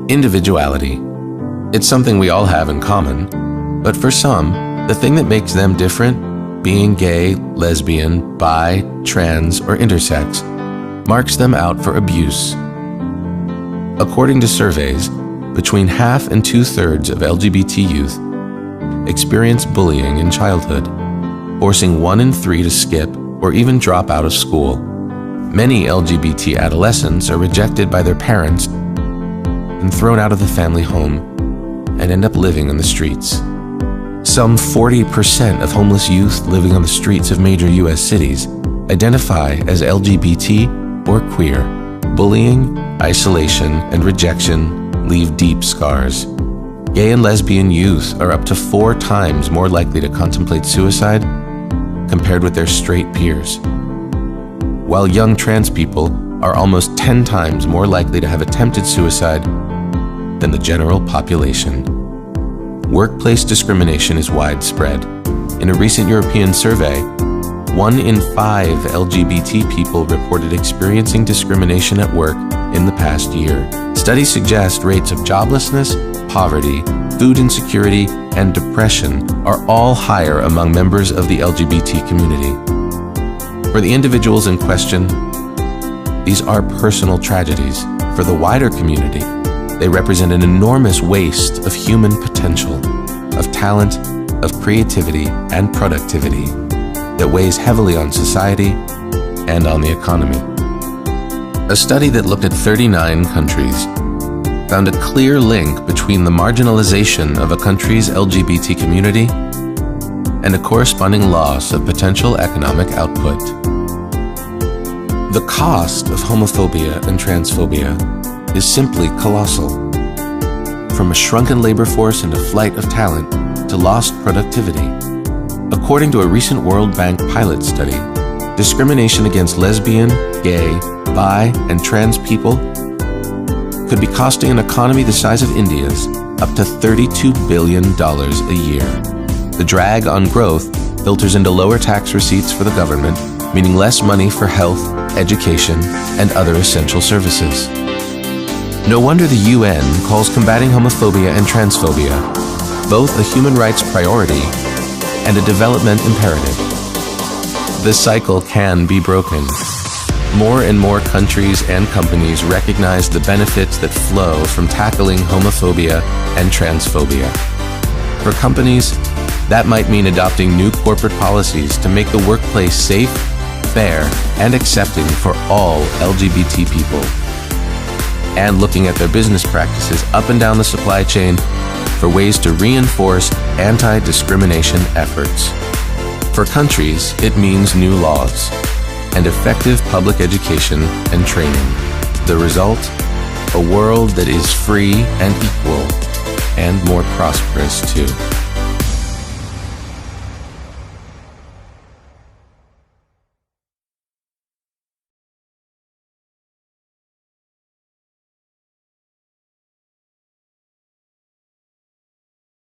Individuality. It's something we all have in common, but for some, the thing that makes them different, being gay, lesbian, bi, trans, or intersex, marks them out for abuse. According to surveys, between half and 2/3 of LGBT youth experience bullying in childhood, forcing 1 in 3 to skip or even drop out of school. Many LGBT adolescents are rejected by their parents and thrown out of the family home and end up living on the streets. Some 40% of homeless youth living on the streets of major U.S. cities identify as LGBT or queer. Bullying, isolation, and rejection leave deep scars. Gay and lesbian youth are up to 4 times more likely to contemplate suicide compared with their straight peers, while young trans people are almost 10 times more likely to have attempted suicide than the general population. Workplace discrimination is widespread. In a recent European survey, 1 in 5 LGBT people reported experiencing discrimination at work in the past year. Studies suggest rates of joblessness, poverty, food insecurity, and depression are all higher among members of the LGBT community. For the individuals in question, these are personal tragedies. For the wider community, they represent an enormous waste of human potential, of talent, of creativity, and productivity that weighs heavily on society and on the economy. A study that looked at 39 countries found a clear link between the marginalization of a country's LGBT community and a corresponding loss of potential economic output. The cost of homophobia and transphobia is simply colossal. From a shrunken labor force and a flight of talent to lost productivity. According to a recent World Bank pilot study, discrimination against lesbian, gay, bi, and trans people could be costing an economy the size of India's up to $32 billion a year. The drag on growth filters into lower tax receipts for the government, meaning less money for health, education, and other essential services. No wonder the UN calls combating homophobia and transphobia both a human rights priority and a development imperative. This cycle can be broken. More and more countries and companies recognize the benefits that flow from tackling homophobia and transphobia. For companies, that might mean adopting new corporate policies to make the workplace safe, fair, and accepting for all LGBT people, and looking at their business practices up and down the supply chain for ways to reinforce anti-discrimination efforts. For countries, it means new laws and effective public education and training. The result? A world that is free and equal, and more prosperous too.